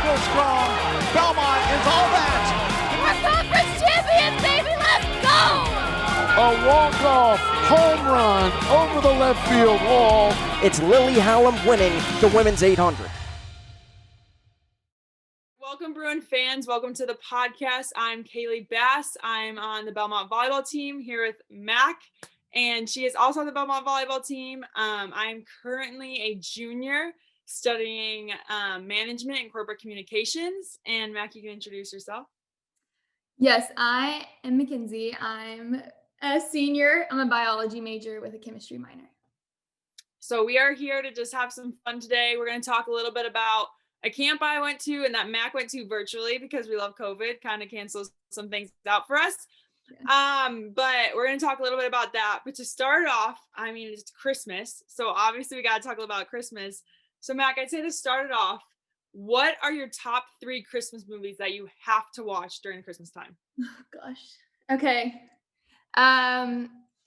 still strong. Belmont is all that. We're conference champions, baby. Let's go! A walk-off home run over the left field wall. It's Lily Hallam winning the women's 800. Welcome, Bruin fans. Welcome to the podcast. I'm Kailee Bass. I'm on the Belmont volleyball team here with Mac, and she is also on the Belmont volleyball team. I'm currently a junior studying management and corporate communications. And Mac, you can introduce yourself. Yes, I am Mackenzie. I'm a senior. I'm a biology major with a chemistry minor. So we are here to just have some fun today. We're going to talk a little bit about a camp I went to and that Mac went to virtually because we love COVID, kind of cancels some things out for us. Yeah. But we're going to talk a little bit about that. But to start off, I mean, it's Christmas. So obviously we got to talk about Christmas. So Mac, I'd say to start it off, what are your top 3 Christmas movies that you have to watch during Christmas time? Oh, gosh. Okay.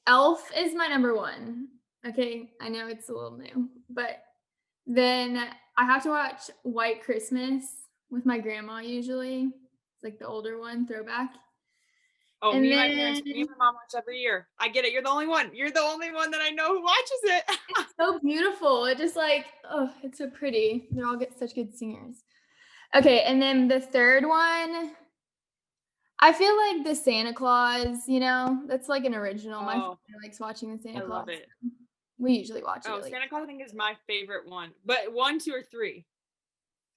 Elf is my number 1. Okay. I know it's a little new, but then I have to watch White Christmas with my grandma usually. It's like the older one, throwback. Oh, me and my mom watch every year. I get it. You're the only one. You're the only one that I know who watches it. It's so beautiful. It just like, oh, it's so pretty. They're all such good singers. Okay, and then the third one, I feel like the Santa Claus, that's like an original. My family likes watching the Santa Claus. I love it. We usually watch it. Oh, Santa Claus I think is my favorite one. But 1, 2, or 3?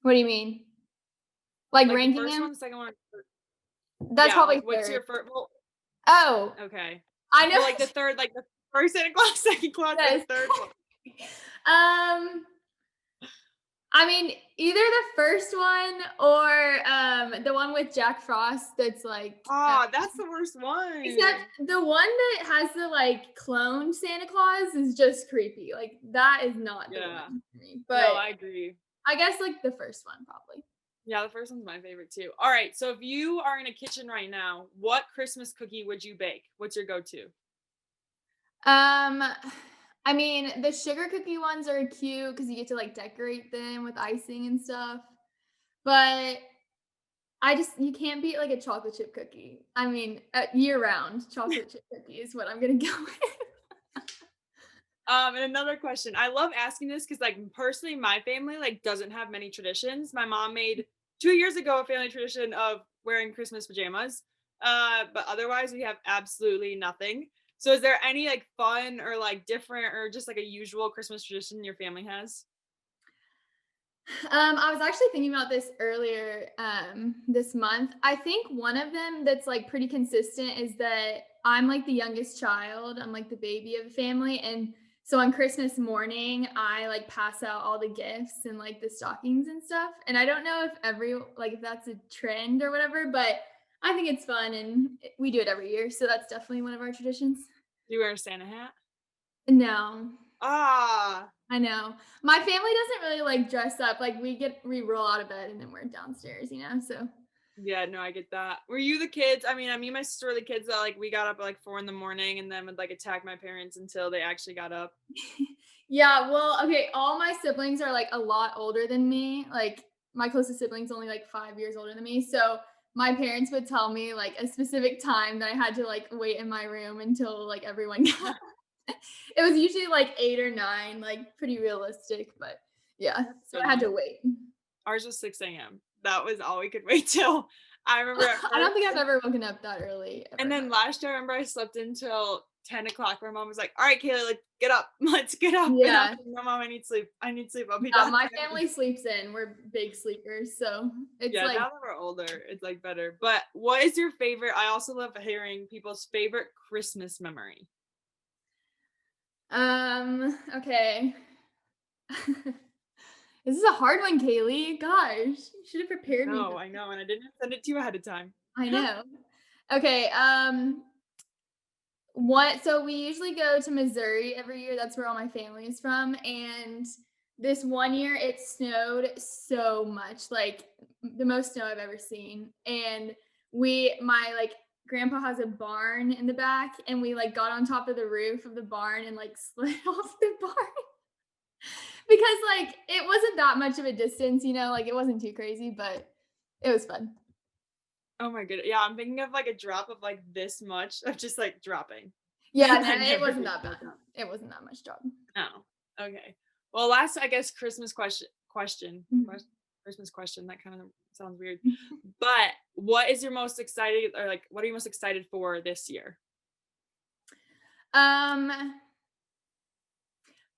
What do you mean? Like ranking the first them? One, the second one. That's probably like, what's your first? Well, oh. Okay. I know. Well, like the third, like the first Santa Claus, second Claus, and the third one. I mean, either the first one or the one with Jack Frost that's like that's the worst one. Except the one that has the like clone Santa Claus is just creepy. Like that is not the one for me. But no, I agree. I guess like the first one probably. Yeah, the first one's my favorite too. All right, so if you are in a kitchen right now, what Christmas cookie would you bake? What's your go-to? I mean, the sugar cookie ones are cute because you get to like decorate them with icing and stuff. But you can't beat like a chocolate chip cookie. I mean, year round chocolate chip cookie is what I'm going to go with. And another question. I love asking this because like personally, my family like doesn't have many traditions. My mom made 2 years ago a family tradition of wearing Christmas pajamas. But otherwise we have absolutely nothing. So is there any like fun or like different or just like a usual Christmas tradition your family has? I was actually thinking about this earlier this month. I think one of them that's like pretty consistent is that I'm like the youngest child. I'm like the baby of the family. And so on Christmas morning, I like pass out all the gifts and like the stockings and stuff. And I don't know if that's a trend or whatever, but I think it's fun and we do it every year. So that's definitely one of our traditions. Do you wear a Santa hat? No. I know. My family doesn't really like dress up. Like we roll out of bed and then we're downstairs, so. Yeah, no, I get that. Were you the kids? I mean, me and my sister were the kids that like we got up at like 4 a.m. and then would like attack my parents until they actually got up. Yeah, well, okay. All my siblings are like a lot older than me. Like my closest sibling's only like 5 years older than me. So my parents would tell me like a specific time that I had to like wait in my room until like everyone got It was usually like 8 or 9, like pretty realistic, but yeah. So I had to wait. Ours was 6 a.m. That was all we could wait till. I remember I don't think I've ever woken up that early. And then last year I remember I slept until 10 o'clock. My mom was like, all right, Kaylee, like get up. Let's get up. Yeah. No, Mom, I need sleep. I'll be done. My family sleeps in. We're big sleepers. So it's now that we're older, it's like better. But what is your favorite? I also love hearing people's favorite Christmas memory. Okay. This is a hard one, Kaylee. Gosh, you should have prepared me. No, I know. And I didn't send it to you ahead of time. I know. Okay. So we usually go to Missouri every year. That's where all my family is from. And this one year it snowed so much, like the most snow I've ever seen. And my grandpa has a barn in the back, and we like got on top of the roof of the barn and like slid off the barn because like it wasn't that much of a distance, like it wasn't too crazy, but it was fun. Oh my goodness. Yeah, I'm thinking of like a drop of like this much of just like dropping. Yeah, That no, it never wasn't did that go bad. down. It wasn't that much drop. Oh, okay. Well, last, I guess, Christmas question. Christmas question. That kind of sounds weird. But what is your most excited, or like, what are you most excited for this year?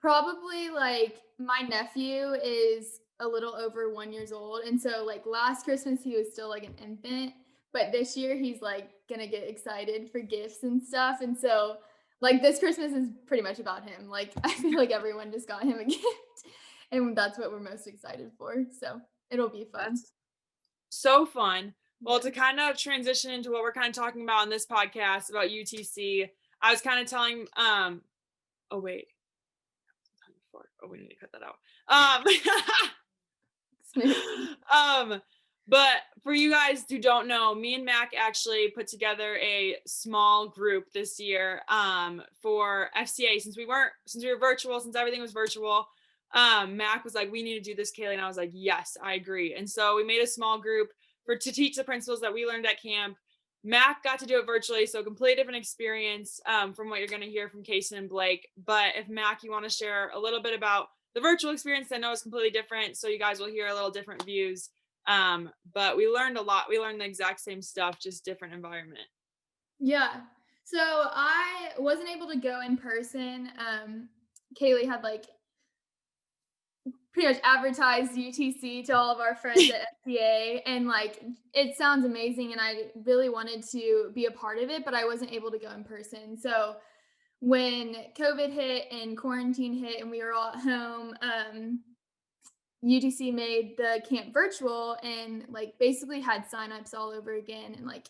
Probably like my nephew is a little over 1 year old. And so like last Christmas, he was still like an infant, but this year he's like gonna get excited for gifts and stuff. And so like this Christmas is pretty much about him. Like I feel like everyone just got him a gift and that's what we're most excited for. So it'll be fun. That's so fun. Well, to kind of transition into what we're kind of talking about on this podcast about UTC, I was kind of telling, oh wait. Oh, we need to cut that out. But for you guys who don't know, me and Mac actually put together a small group this year for FCA. Since we were virtual, since everything was virtual, Mac was like, we need to do this, Kailee. And I was like, yes, I agree. And so we made a small group to teach the principles that we learned at camp. Mac got to do it virtually, so completely different experience from what you're going to hear from Cason and Blake. But if Mac, you want to share a little bit about the virtual experience, I know it's completely different, so you guys will hear a little different views. But we learned a lot. We learned the exact same stuff, just different environment. Yeah. So I wasn't able to go in person. Kailee had like pretty much advertised UTC to all of our friends at FCA, and like it sounds amazing and I really wanted to be a part of it, but I wasn't able to go in person. So when COVID hit and quarantine hit and we were all at home, UTC made the camp virtual and like basically had signups all over again, and like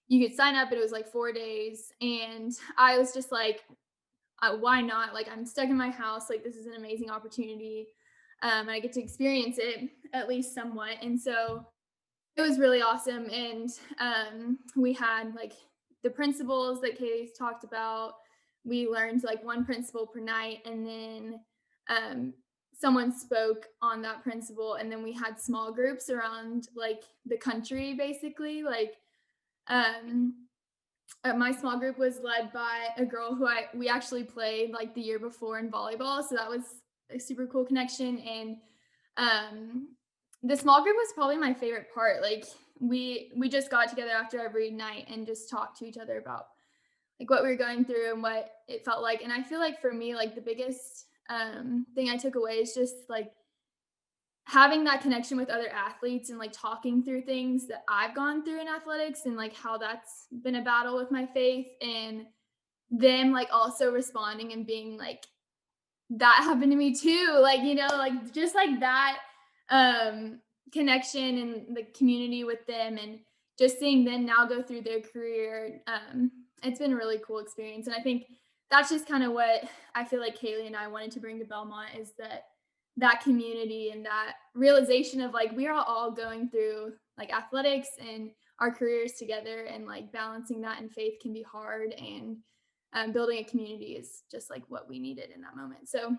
you could sign up, but it was like 4 days, and I was just like, why not? Like I'm stuck in my house, like this is an amazing opportunity. And I get to experience it at least somewhat. And so it was really awesome. And we had like the principles that Kailee's talked about. We learned like one principle per night, and then someone spoke on that principle. And then we had small groups around like the country, basically. Like my small group was led by a girl who we actually played like the year before in volleyball. So that was a super cool connection. And the small group was probably my favorite part. Like we just got together after every night and just talked to each other about like what we were going through and what it felt like. And I feel like for me, like the biggest thing I took away is just like having that connection with other athletes and like talking through things that I've gone through in athletics and like how that's been a battle with my faith, and them like also responding and being like, that happened to me too. Like, like just like that connection and the community with them, and just seeing them now go through their career. It's been a really cool experience. And I think that's just kind of what I feel like Kailee and I wanted to bring to Belmont, is that community and that realization of like, we are all going through like athletics and our careers together, and like balancing that in faith can be hard, and building a community is just like what we needed in that moment. So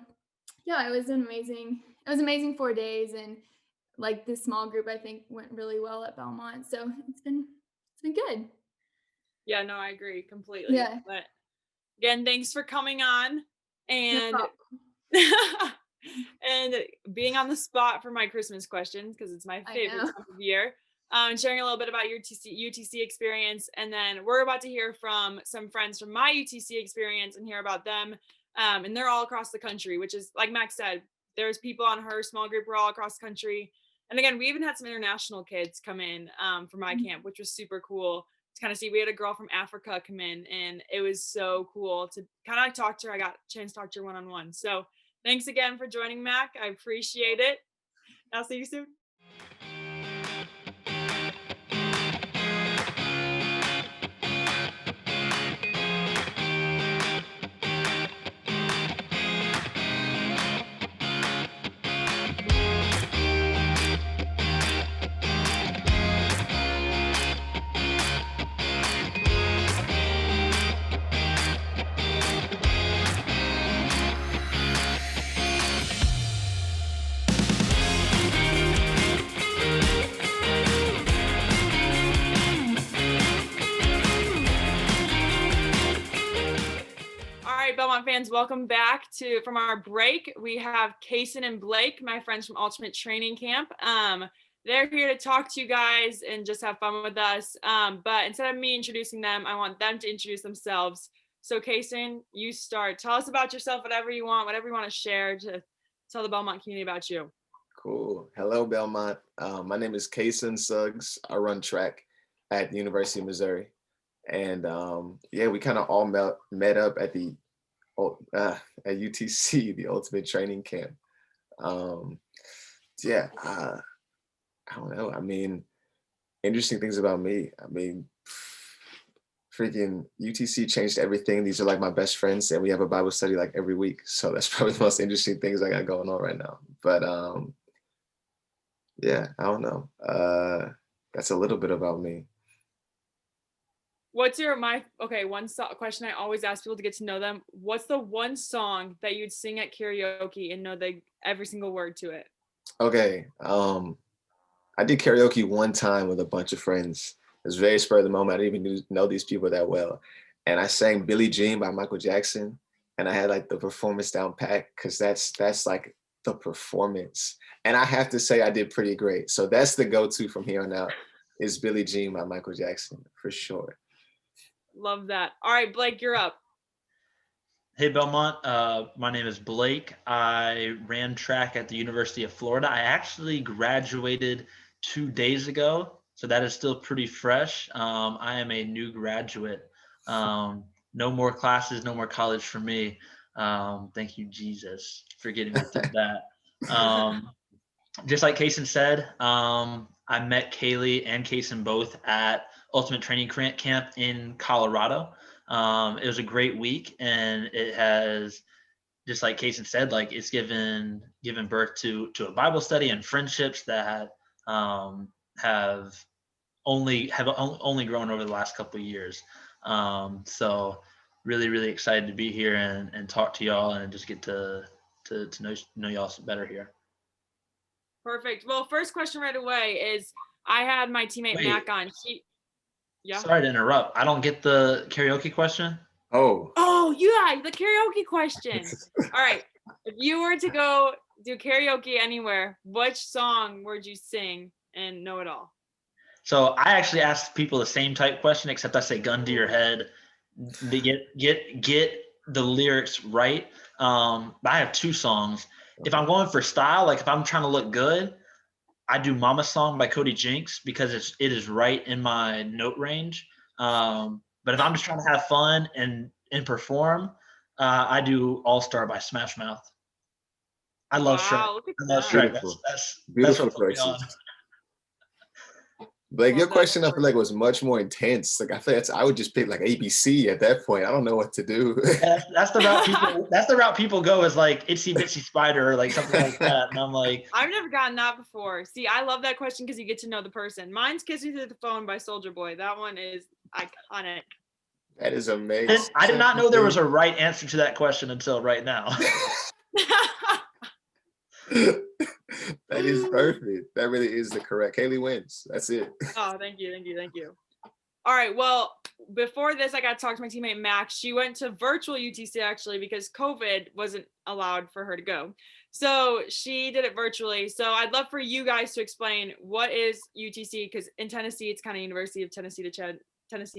yeah, it was amazing 4 days, and like this small group I think went really well at Belmont. So it's been good. Yeah, no, I agree completely. Yeah. But again, thanks for coming on and and being on the spot for my Christmas questions, because it's my favorite time of year. Sharing a little bit about your UTC experience, and then we're about to hear from some friends from my UTC experience and hear about them. And they're all across the country, which is, like Max said, there's people on her small group who are all across the country. And again, we even had some international kids come in for my camp, which was super cool to kind of see. We had a girl from Africa come in, and it was so cool to kind of like talk to her. I got a chance to talk to her one-on-one. So thanks again for joining, Mac. I appreciate it. I'll see you soon. fans, welcome back from our break. We have Cason and Blake, my friends from Ultimate Training Camp. They're here to talk to you guys and just have fun with us. But instead of me introducing them, I want them to introduce themselves. So Cason, you start. Tell us about yourself, whatever you want to share to tell the Belmont community about you. Cool. Hello, Belmont. My name is Cason Suggs. I run track at the University of Missouri. And we kind of all met up at the at UTC, the Ultimate Training Camp. I don't know. I mean, interesting things about me. I mean, freaking UTC changed everything. These are like my best friends, and we have a Bible study like every week. So that's probably the most interesting things I got going on right now. But I don't know. That's a little bit about me. What's question I always ask people to get to know them. What's the one song that you'd sing at karaoke and know every single word to it? Okay. I did karaoke one time with a bunch of friends. It was very spur of the moment. I didn't even know these people that well. And I sang Billie Jean by Michael Jackson. And I had like the performance down pat because that's like the performance. And I have to say I did pretty great. So that's the go-to from here on out is Billie Jean by Michael Jackson for sure. Love that. All right, Blake, you're up. Hey, Belmont. My name is Blake. I ran track at the University of Florida. I actually graduated 2 days ago, so that is still pretty fresh. I am a new graduate. No more classes, no more college for me. Thank you, Jesus, for getting me through that. Just like Cason said, I met Kailee and Cason both at Ultimate Training Camp in Colorado. It was a great week, and it has, just like Cason said, like it's given birth to a Bible study and friendships that have only grown over the last couple of years. So really, really excited to be here and talk to y'all and just get to know y'all better here. Perfect. Well, first question right away is I had my teammate Mac on. Sorry to interrupt. I don't get the karaoke question. Oh, yeah, the karaoke question. All right. If you were to go do karaoke anywhere, which song would you sing and know it all? So I actually asked people the same type question, except I say gun to your head. They get the lyrics right. I have 2 songs. If I'm going for style, like if I'm trying to look good, I do Mama Song by Cody Jinks because it is right in my note range. But if I'm just trying to have fun and perform, I do All Star by Smash Mouth. I love Shrek. I love Shrek. That's beautiful what put me on. choices. Blake, your question I feel like was much more intense. Like I feel I would just pick like ABC at that point. I don't know what to do. That's the route people. That's the route people go is like Itsy Bitsy Spider or like something like that. And I'm like, I've never gotten that before. See, I love that question because you get to know the person. Mine's "Kiss Me Through the Phone" by Soulja Boy. That one is iconic. That is amazing. I did not know there was a right answer to that question until right now. That is perfect. That really is the correct. Kailee wins. That's it. Oh, thank you. All right. Well, before this, I got to talk to my teammate Max. She went to virtual UTC actually because COVID wasn't allowed for her to go. So she did it virtually. So I'd love for you guys to explain what is UTC, because in Tennessee, it's kind of University of Tennessee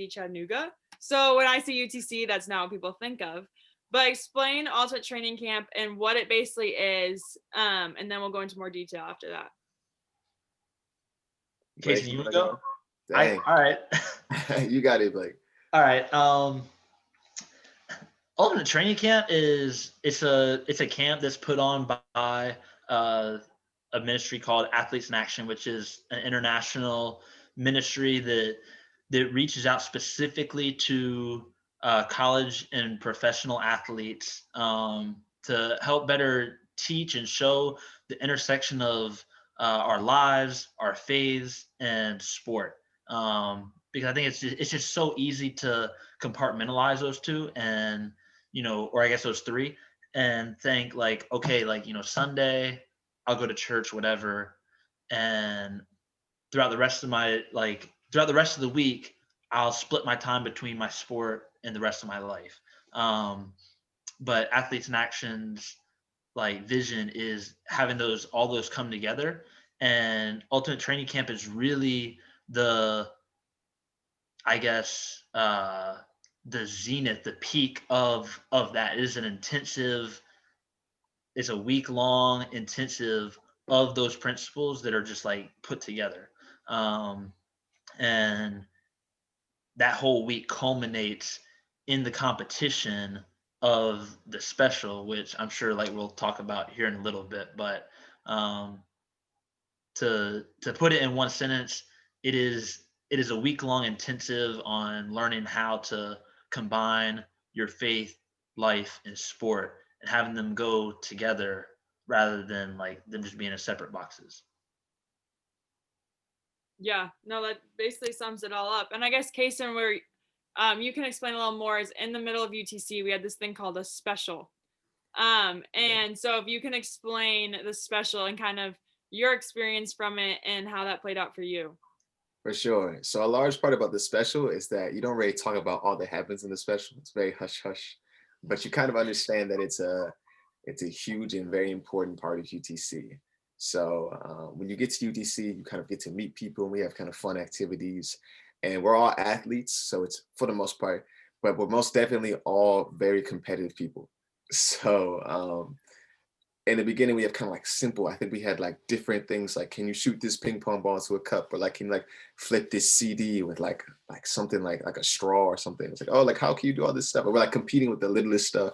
Chattanooga. So when I say UTC, that's not what people think of. But explain Ultimate Training Camp and what it basically is, and then we'll go into more detail after that. Cason, you want to go? Dang. All right. You got it, Blake. All right. Ultimate Training Camp it's a camp that's put on by a ministry called Athletes in Action, which is an international ministry that reaches out specifically to college and professional athletes to help better teach and show the intersection of our lives, our faiths, and sport. Because I think it's just so easy to compartmentalize those 2 and, or I guess those 3 and think like, okay, like, Sunday I'll go to church, whatever. And throughout the rest of the week, I'll split my time between my sport and the rest of my life. but Athletes in Action's like vision is having all those come together, and Ultimate Training Camp is really the, I guess, the zenith, the peak of that. It is an intensive, it's a week long intensive of those principles that are just like put together. And that whole week culminates in the competition of the special, which I'm sure like we'll talk about here in a little bit. But to put it in one sentence, it is a week-long intensive on learning how to combine your faith, life, and sport, and having them go together rather than like them just being in separate boxes. Yeah, no, that basically sums it all up. And I guess Cason, where you can explain a little more, is in the middle of UTC, we had this thing called a special. And so if you can explain the special and kind of your experience from it and how that played out for you. For sure. So a large part about the special is that you don't really talk about all that happens in the special. It's very hush hush, but you kind of understand that it's a huge and very important part of UTC. So when you get to UTC, you kind of get to meet people, and we have kind of fun activities, and we're all athletes. So it's for the most part, but we're most definitely all very competitive people. So in the beginning, we have kind of like simple, I think we had like different things, like, can you shoot this ping pong ball to a cup? Or like, can you like flip this CD with like something like a straw or something? It's like, oh, like, how can you do all this stuff? Or we're like competing with the littlest stuff.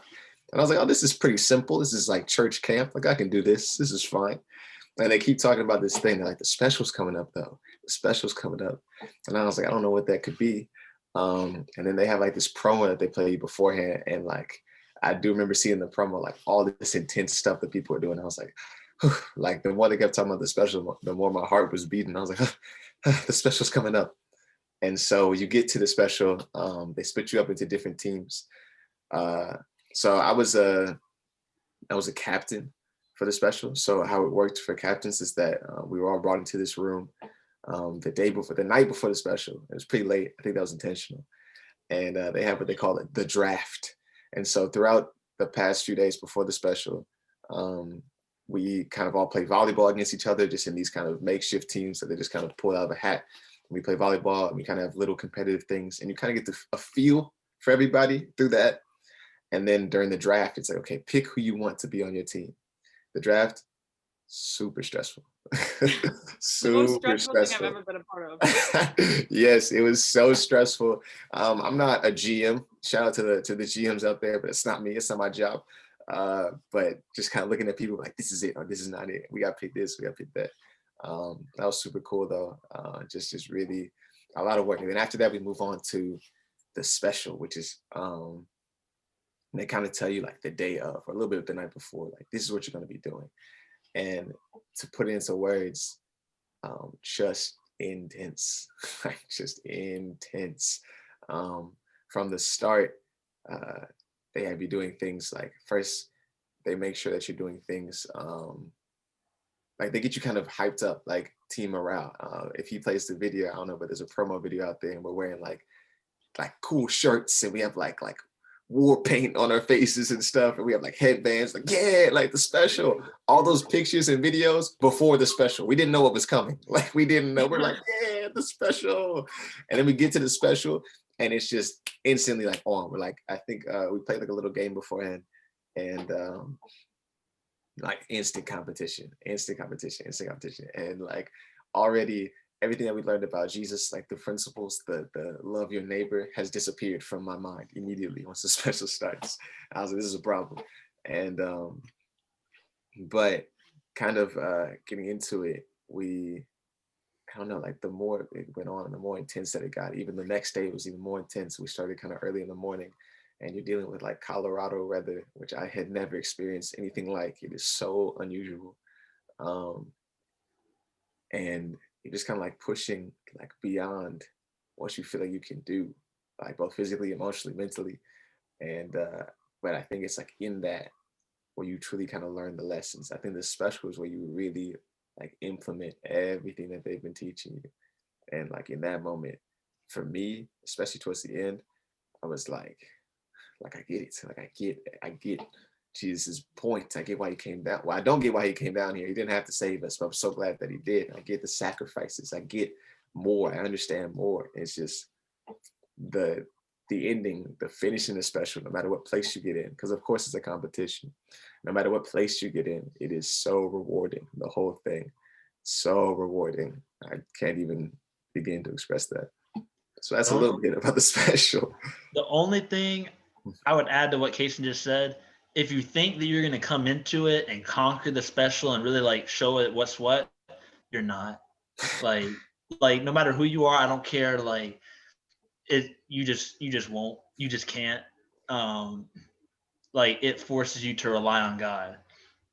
And I was like, oh, this is pretty simple. This is like church camp. Like, I can do this. This is fine. And they keep talking about this thing. They're like, the special's coming up though. The special's coming up. And I was like, I don't know what that could be. And then they have like this promo that they play beforehand. And like, I do remember seeing the promo, like all this intense stuff that people were doing. I was like, whew. Like the more they kept talking about the special, the more my heart was beating. I was like, the special's coming up. And so you get to the special, they split you up into different teams. So I was a captain for the special. So how it worked for captains is that we were all brought into this room the night before the special. It was pretty late. I think that was intentional. And they have what they call it, the draft. And so throughout the past few days before the special, we kind of all play volleyball against each other, just in these kind of makeshift teams that they just kind of pull out of a hat. We play volleyball, and we kind of have little competitive things, and you kind of get a feel for everybody through that. And then during the draft, it's like, okay, pick who you want to be on your team. The draft, super stressful. Super stressful thing I've ever been a part of. Yes, it was so stressful. I'm not a GM. Shout out to the GMs out there, but it's not me. It's not my job. But just kind of looking at people like, this is it or this is not it. We got to pick this. We got to pick that. That was super cool though. Just really a lot of work. And then after that, we move on to the special, which is they kind of tell you like the day of or a little bit of the night before, like this is what you're going to be doing. And to put it into words, just intense, like just intense. From the start, they have you doing things like, first, they make sure that you're doing things, like they get you kind of hyped up, like team morale. If he plays the video, I don't know, but there's a promo video out there and we're wearing like cool shirts and we have like war paint on our faces and stuff, and we have like headbands, like yeah, like the special, all those pictures and videos before the special. We didn't know what was coming. Like we didn't know. We're like, yeah, the special. And then we get to the special and it's just instantly like on. We're like, I think we played like a little game beforehand and like instant competition. And like already everything that we learned about Jesus, like the principles, the love your neighbor, has disappeared from my mind immediately once the special starts. I was like, this is a problem. And but kind of getting into it, I don't know, like the more it went on, the more intense that it got. Even the next day was even more intense. We started kind of early in the morning, and you're dealing with like Colorado weather, which I had never experienced anything like. It is so unusual. And you're just kind of like pushing like beyond what you feel like you can do, like both physically, emotionally, mentally. And but I think it's like in that where you truly kind of learn the lessons. I think the special is where you really like implement everything that they've been teaching you. And like in that moment, for me, especially towards the end, I was like like I get it. Like I get Jesus' point. I get why he came down. Well, I don't get why he came down here. He didn't have to save us, but I'm so glad that he did. I get the sacrifices. I get more. I understand more. It's just the ending, the finishing the special, no matter what place you get in, because of course it's a competition. No matter what place you get in, it is so rewarding. The whole thing, so rewarding. I can't even begin to express that. So that's a little bit about the special. The only thing I would add to what Cason just said, if you think that you're going to come into it and conquer the special and really like show it what's what, you're not. Like no matter who you are, I don't care. Like you just won't. You just can't. Like it forces you to rely on God,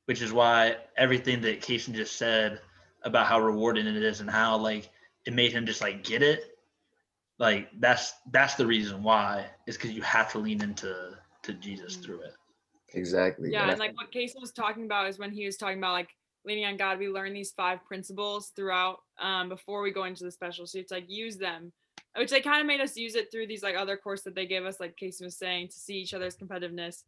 which is why everything that Cason just said about how rewarding it is and how like it made him just like get it. Like that's the reason why, is because you have to lean into Jesus through it. Exactly. Yeah, and like what Cason was talking about is when he was talking about like leaning on God, we learn these 5 principles throughout before we go into the special. So it's like use them, which they kind of made us use it through these like other course that they gave us, like Cason was saying, to see each other's competitiveness.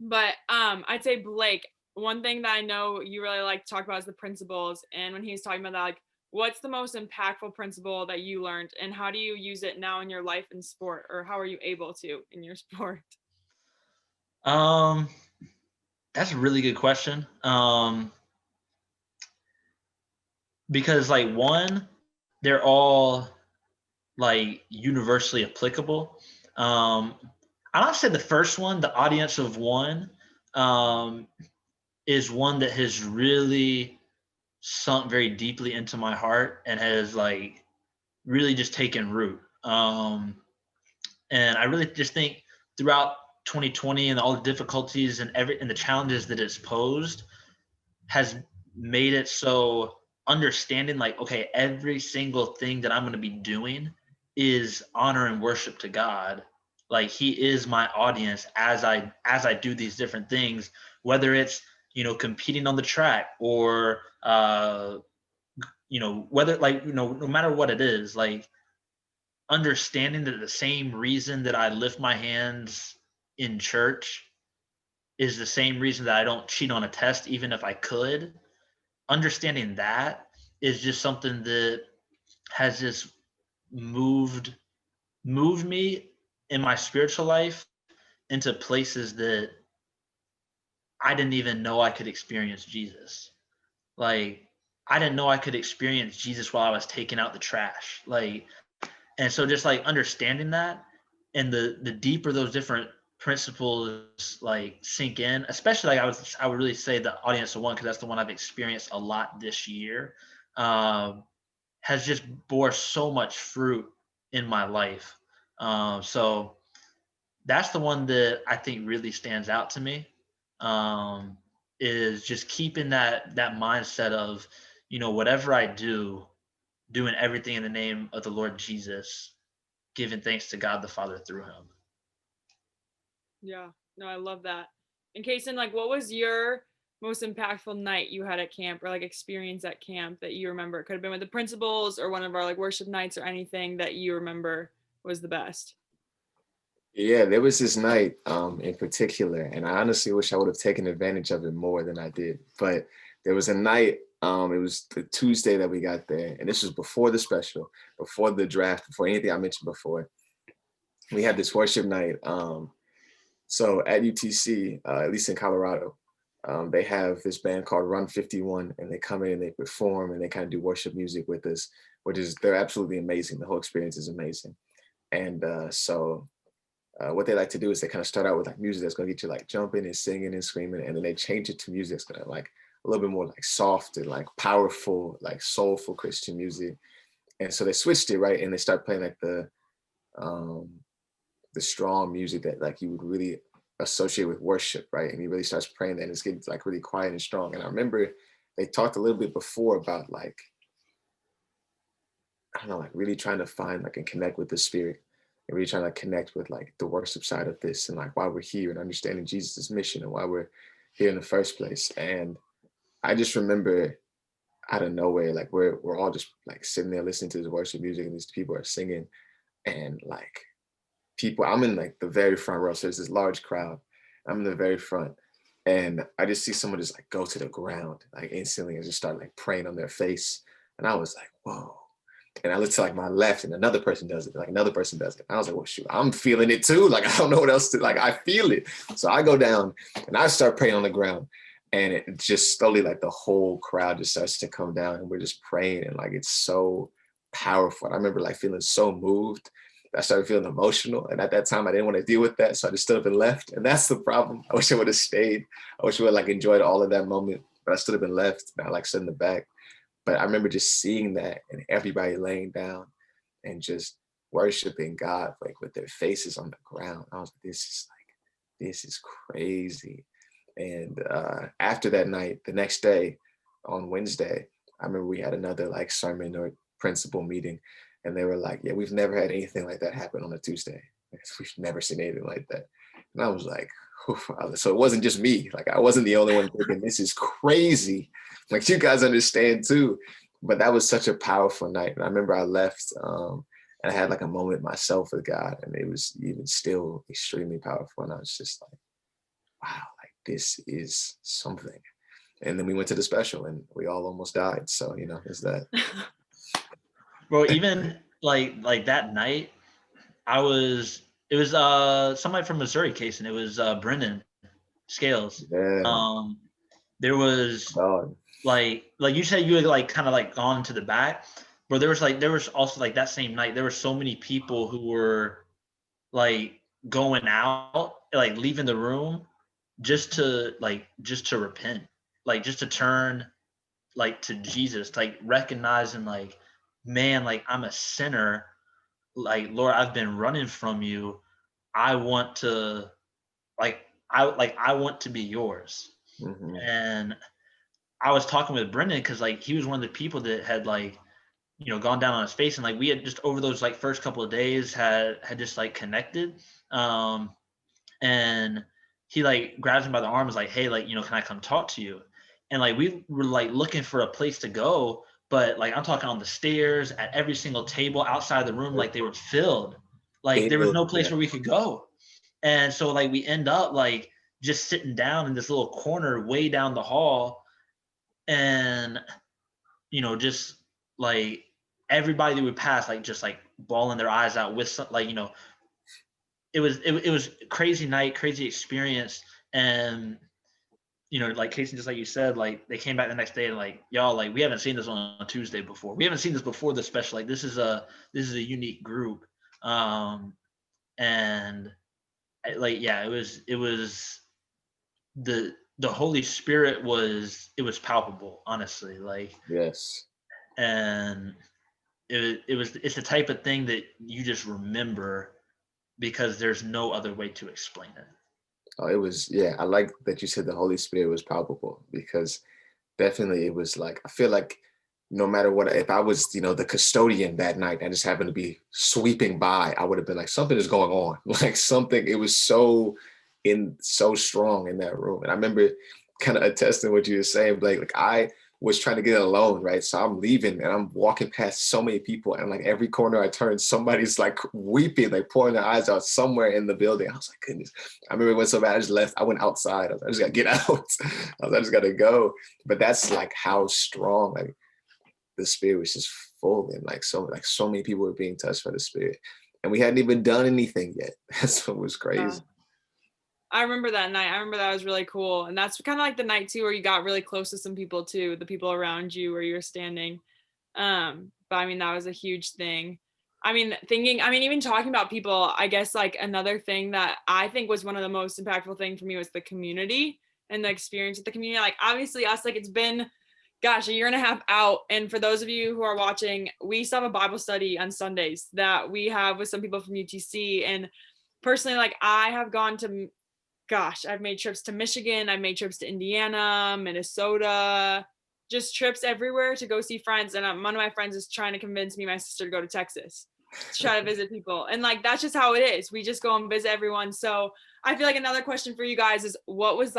But I'd say Blake, one thing that I know you really like to talk about is the principles. And when he was talking about that, like, what's the most impactful principle that you learned, and how do you use it now in your life in sport, or how are you able to in your sport? That's a really good question. Because like one, they're all like universally applicable. I'll say the first one, the audience of one, is one that has really sunk very deeply into my heart and has like really just taken root. And I really just think throughout 2020 and all the difficulties and the challenges that it's posed has made it so understanding, like, okay, every single thing that I'm going to be doing is honor and worship to God. Like he is my audience as I do these different things, whether it's, competing on the track or, whether like, no matter what it is, like understanding that the same reason that I lift my hands in church is the same reason that I don't cheat on a test, even if I could. Understanding that is just something that has just moved me in my spiritual life into places that I didn't even know I could experience Jesus. Like I didn't know I could experience Jesus while I was taking out the trash. Like, and so just like understanding that, and the deeper those different principles like sink in, especially like I would really say the audience of one, because that's the one I've experienced a lot this year, has just bore so much fruit in my life. So that's the one that I think really stands out to me, is just keeping that mindset of, whatever I do, doing everything in the name of the Lord Jesus, giving thanks to God the Father through him. Yeah, no, I love that. And Cason, like, what was your most impactful night you had at camp, or like experience at camp that you remember? It could have been with the principals or one of our like worship nights, or anything that you remember was the best. Yeah, there was this night in particular, and I honestly wish I would have taken advantage of it more than I did. But there was a night, it was the Tuesday that we got there, and this was before the special, before the draft, before anything I mentioned before. We had this worship night. So at UTC, at least in Colorado, they have this band called Run 51, and they come in and they perform and they kind of do worship music with us, they're absolutely amazing. The whole experience is amazing. And so what they like to do is they kind of start out with like music that's going to get you like jumping and singing and screaming, and then they change it to music that's going to like a little bit more like soft and like powerful, like soulful Christian music. And so they switched it, right? And they start playing like the strong music that like you would really associate with worship, right? And he really starts praying that, and it's getting like really quiet and strong. And I remember they talked a little bit before about like, I don't know, like really trying to find like and connect with the Spirit, and really trying to connect with like the worship side of this, and like why we're here, and understanding Jesus' mission and why we're here in the first place. And I just remember out of nowhere, like we're all just like sitting there listening to this worship music, and these people are singing, and like people, I'm in like the very front row. So there's this large crowd. I'm in the very front. And I just see someone just like go to the ground, like instantly, and just start like praying on their face. And I was like, whoa. And I looked to like my left and another person does it, like another person does it. And I was like, well, shoot, I'm feeling it too. Like, I don't know what else to, like, I feel it. So I go down and I start praying on the ground, and it just slowly, like the whole crowd just starts to come down, and we're just praying. And like, it's so powerful. And I remember like feeling so moved. I started feeling emotional. And at that time, I didn't want to deal with that. So I just stood up and left. And that's the problem. I wish I would have stayed. I wish I would have like enjoyed all of that moment, but I stood up and left. And I like stood in the back. But I remember just seeing that and everybody laying down and just worshiping God, like with their faces on the ground. I was like, this is crazy. And after that night, the next day on Wednesday, I remember we had another like sermon or principal meeting, and they were like, yeah, we've never had anything like that happen on a Tuesday. We've never seen anything like that. And I was like, oof. So it wasn't just me. Like, I wasn't the only one thinking this is crazy. Like, you guys understand too. But that was such a powerful night. And I remember I left and I had like a moment myself with God, and it was even still extremely powerful. And I was just like, wow, like this is something. And then we went to the special and we all almost died. So, you know, there's that. Bro, even like that night, it was somebody from Missouri, Cason. It was Brennan Scales. Yeah. There was like you said, you had like kind of like gone to the back, but there was also like that same night, there were so many people who were like going out, like leaving the room just to repent, like just to turn like to Jesus, like recognizing like, man, like I'm a sinner, like Lord, I've been running from you. I want to I want to be yours. Mm-hmm. And I was talking with Brendan because like he was one of the people that had like, you know, gone down on his face, and like we had just over those like first couple of days had just like connected. And he like grabs him by the arm, was like, hey, like, you know, can I come talk to you? And like we were like looking for a place to go, but like I'm talking on the stairs, at every single table outside the room, like they were filled. Like there was no place where we could go. And so like we end up like just sitting down in this little corner way down the hall, and you know, just like everybody that we passed, like just like bawling their eyes out with some, like, you know, it was crazy night, crazy experience. And you know, like Cason, just like you said, like they came back the next day and like, y'all, like we haven't seen this on a Tuesday before. We haven't seen this before the special. Like this is a unique group. And like, yeah, it was the Holy Spirit it was palpable, honestly. Like, yes. And it's the type of thing that you just remember because there's no other way to explain it. Oh, it was, yeah. I like that you said the Holy Spirit was palpable, because definitely it was like, I feel like no matter what, if I was, you know, the custodian that night and just happened to be sweeping by, I would have been like, something is going on. Like something, it was so strong in that room. And I remember kind of attesting what you were saying, Blake, like I was trying to get alone, right? So I'm leaving and I'm walking past so many people, and like every corner I turn, somebody's like weeping, like pouring their eyes out somewhere in the building. I was like, goodness. I remember it went so bad, I just left. I went outside. I was like, I just gotta get out. I just gotta go. But that's like how strong like the Spirit was just full, and like so many people were being touched by the Spirit, and we hadn't even done anything yet. That's what was crazy. Yeah. I remember that night. I remember that was really cool. And that's kind of like the night too, where you got really close to some people too, the people around you where you were standing. But I mean, that was a huge thing. I mean, even talking about people, I guess like another thing that I think was one of the most impactful thing for me was the community and the experience with the community. Like obviously us, like it's been, gosh, a year and a half out. And for those of you who are watching, we still have a Bible study on Sundays that we have with some people from UTC. And personally, like I have gone to, I've made trips to Michigan. I've made trips to Indiana, Minnesota, just trips everywhere to go see friends. And one of my friends is trying to convince me, my sister, to go to Texas to try to visit people. And like, that's just how it is. We just go and visit everyone. So I feel like another question for you guys is what was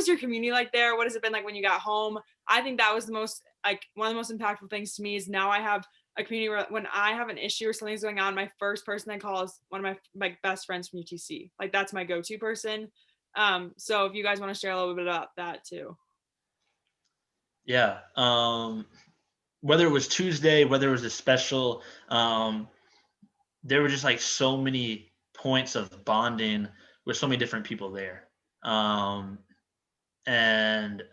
your community like there? What has it been like when you got home? I think that was one of the most impactful things to me is now I have a community where when I have an issue or something's going on, my first person I call is one of my best friends from UTC. Like that's my go-to person. So if you guys want to share a little bit about that too. Yeah. Whether it was Tuesday, whether it was a special, there were just like so many points of bonding with so many different people there. And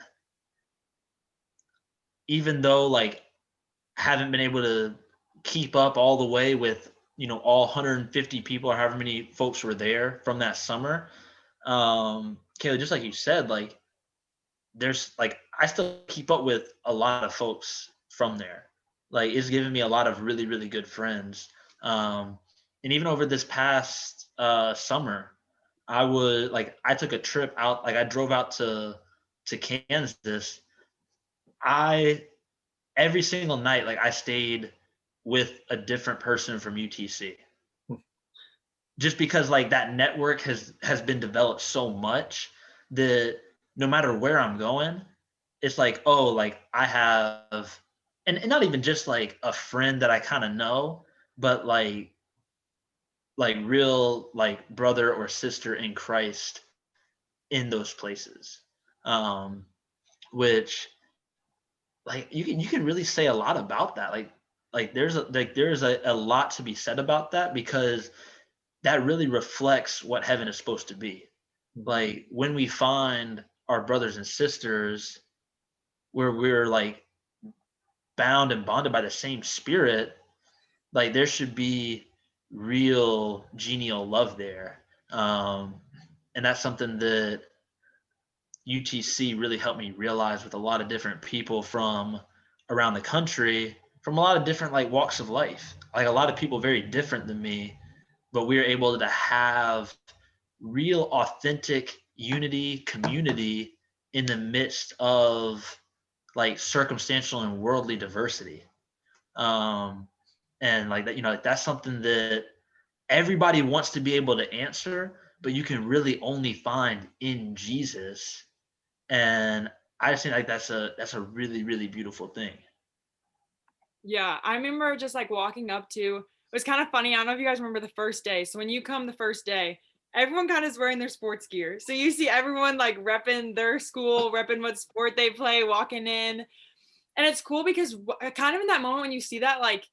even though like haven't been able to keep up all the way with, all 150 people or however many folks were there from that summer, Kaylee, just like you said, like there's like I still keep up with a lot of folks from there. Like it's given me a lot of really, really good friends. And even over this past summer, I took a trip out, like I drove out to Kansas. Every single night, like I stayed with a different person from UTC. Just because like that network has been developed so much that no matter where I'm going, it's like, oh, like I have, and not even just like a friend that I kind of know, but like real like brother or sister in Christ in those places. Which like you can really say a lot about that. Like there's a lot to be said about that, because that really reflects what heaven is supposed to be. Like when we find our brothers and sisters where we're like bound and bonded by the same spirit, like there should be real genial love there. And that's something that UTC really helped me realize with a lot of different people from around the country, from a lot of different like walks of life, like a lot of people very different than me, but we were able to have real authentic unity, community in the midst of like circumstantial and worldly diversity. And like that, like that's something that everybody wants to be able to answer, but you can really only find in Jesus. And I just think like that's a really, really beautiful thing. Yeah, I remember just like walking up to, it was kind of funny. I don't know if you guys remember the first day. So when you come the first day, everyone kind of is wearing their sports gear. So you see everyone like repping their school, repping what sport they play, walking in. And it's cool because kind of in that moment when you see that, like,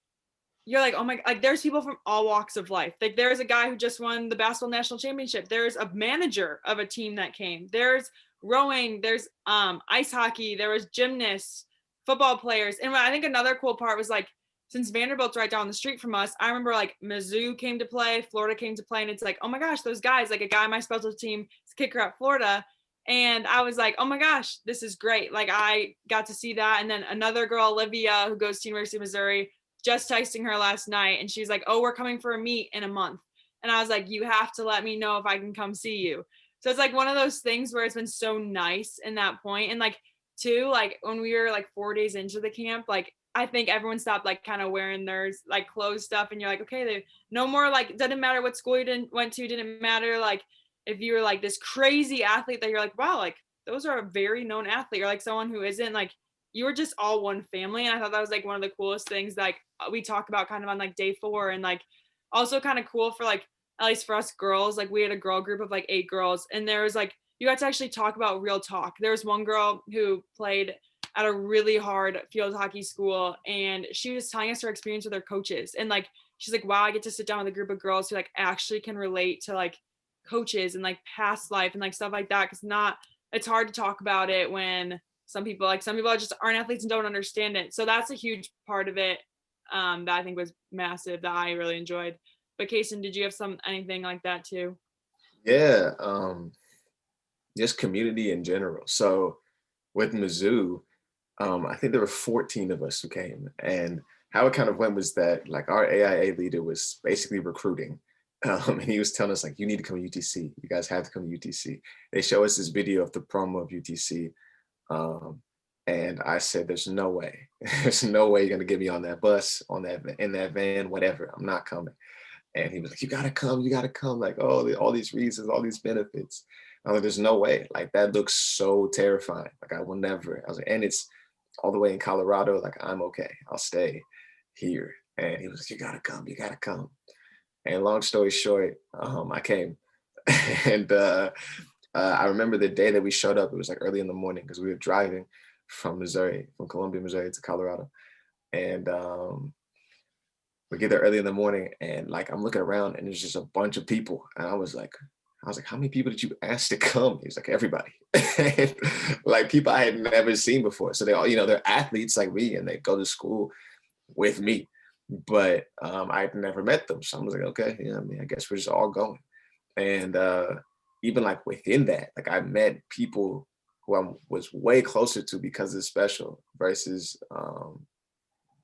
you're like, oh my, like there's people from all walks of life. Like there's a guy who just won the basketball national championship. There's a manager of a team that came. There's rowing, there's ice hockey, there was gymnasts, football players. And I think another cool part was like, since Vanderbilt's right down the street from us, I remember like Mizzou came to play, Florida came to play, and it's like, oh my gosh, those guys, like a guy on my special team is a kicker at Florida. And I was like, oh my gosh, this is great. Like I got to see that. And then another girl, Olivia, who goes to University of Missouri, just texting her last night, and she's like, oh, we're coming for a meet in a month. And I was like, you have to let me know if I can come see you. So it's like one of those things where it's been so nice in that point. And like too, like when we were like 4 days into the camp, like I think everyone stopped like kind of wearing their like clothes stuff, and you're like, okay, no more, like doesn't matter what school you went to, didn't matter like if you were like this crazy athlete that you're like, wow, like those are a very known athlete, or like someone who isn't, like you were just all one family. And I thought that was like one of the coolest things like we talk about kind of on like day 4, and like also kind of cool for like, at least for us girls, like we had a girl group of like 8 girls, and there was like, you got to actually talk about real talk. There was one girl who played at a really hard field hockey school, and she was telling us her experience with her coaches. And like, she's like, wow, I get to sit down with a group of girls who like actually can relate to like coaches and like past life and like stuff like that. Cause it's hard to talk about it when some people just aren't athletes and don't understand it. So that's a huge part of it that I think was massive, that I really enjoyed. But Cason, did you have anything like that too? Yeah, just community in general. So with Mizzou, I think there were 14 of us who came, and how it kind of went was that like our AIA leader was basically recruiting, and he was telling us like, you need to come to UTC. You guys have to come to UTC. They show us this video of the promo of UTC. And I said, there's no way you're going to get me on that bus, in that van, whatever. I'm not coming. And he was like, you got to come. Like, oh, all these reasons, all these benefits. I was like, there's no way. Like, that looks so terrifying. Like, I will never. I was like, and it's all the way in Colorado. Like, I'm okay. I'll stay. here. And he was like, you gotta come. And long story short, I came. And I remember the day that we showed up, it was like early in the morning because we were driving from Columbia, Missouri to Colorado. And we get there early in the morning and like I'm looking around and there's just a bunch of people. And I was like, how many people did you ask to come? He's like, everybody. And, like people I had never seen before. So they all, they're athletes like me and they go to school with me. But I'd never met them. So I was like, okay, I guess we're just all going. And even like within that, like I met people who I was way closer to because of the special versus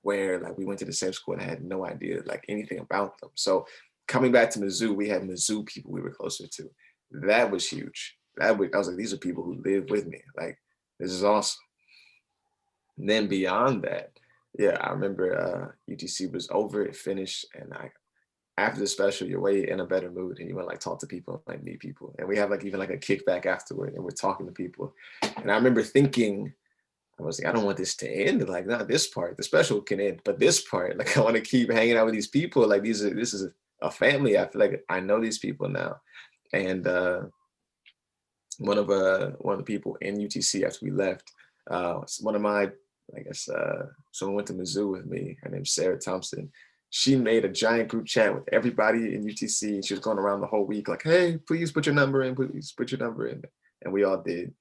where like we went to the same school and I had no idea like anything about them. So coming back to Mizzou, we had Mizzou people we were closer to. That was huge. I was like, these are people who live with me. Like, this is awesome. And then beyond that, yeah, I remember UTC was over, it finished, and after the special, you're way in a better mood and you want to like talk to people, like meet people. And we have like even like a kickback afterward and we're talking to people. And I remember thinking, I was like, I don't want this to end. Like, not this part, the special can end, but this part, like I want to keep hanging out with these people. Like this is a family. I feel like I know these people now. And one of the people in UTC after we left, one of my, I guess, someone went to Mizzou with me. Her name's Sarah Thompson. She made a giant group chat with everybody in UTC. And she was going around the whole week like, hey, please put your number in, please put your number in. And we all did.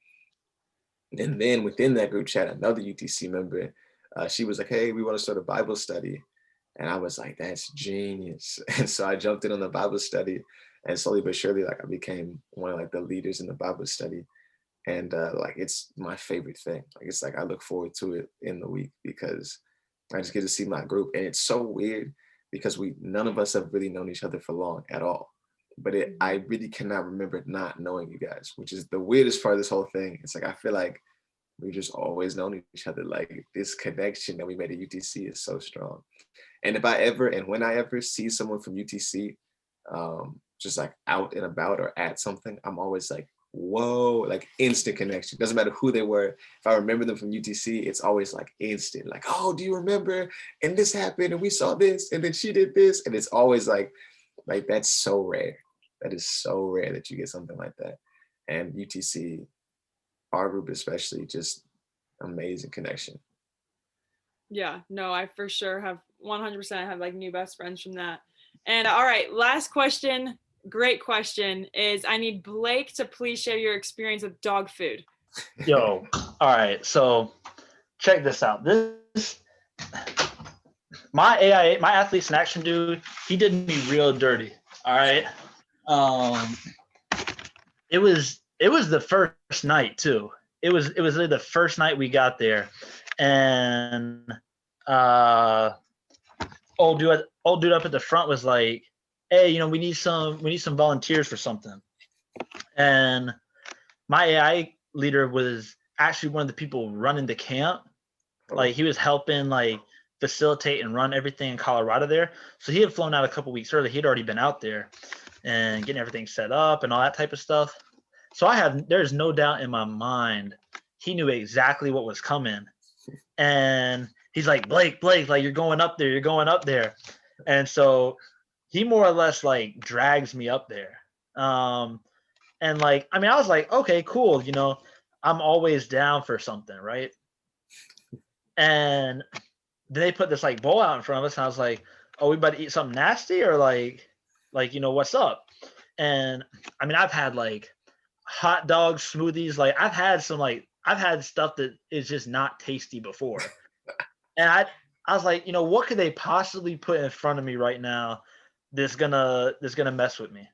And then within that group chat, another UTC member, she was like, hey, we want to start a Bible study. And I was like, that's genius. And so I jumped in on the Bible study and slowly but surely, like I became one of like the leaders in the Bible study. And like, it's my favorite thing. Like, it's like, I look forward to it in the week because I just get to see my group. And it's so weird because none of us have really known each other for long at all. But I really cannot remember not knowing you guys, which is the weirdest part of this whole thing. It's like, I feel like we've just always known each other. Like this connection that we made at UTC is so strong. And if I ever, and when I ever see someone from UTC, just like out and about or at something, I'm always like, whoa, like instant connection. Doesn't matter who they were. If I remember them from UTC, it's always like instant. Like, oh, do you remember? And this happened and we saw this and then she did this. And it's always like that's so rare. That is so rare that you get something like that. And UTC, our group especially, just amazing connection. Yeah, no, I for sure have 100% have like new best friends from that. And all right, last question, great question, is I need Blake to please share your experience with dog food. Yo, all right, so check this out. My AIA, my athletes in action dude, he did me real dirty. All right. It was the first night too. It was literally the first night we got there, and old dude up at the front was like, hey, we need some volunteers for something. And my AI leader was actually one of the people running the camp. Like he was helping like facilitate and run everything in Colorado there. So he had flown out a couple weeks early. He'd already been out there and getting everything set up and all that type of stuff. So there's no doubt in my mind, he knew exactly what was coming. And he's like, Blake, like you're going up there. And so he more or less like drags me up there. And like, I mean, I was like, okay, cool. I'm always down for something. Right. And then they put this like bowl out in front of us. And I was like, oh, we about to eat something nasty or like, what's up? And I mean, I've had like hot dog smoothies. Like I've had stuff that is just not tasty before. And I was like, what could they possibly put in front of me right now that's gonna mess with me?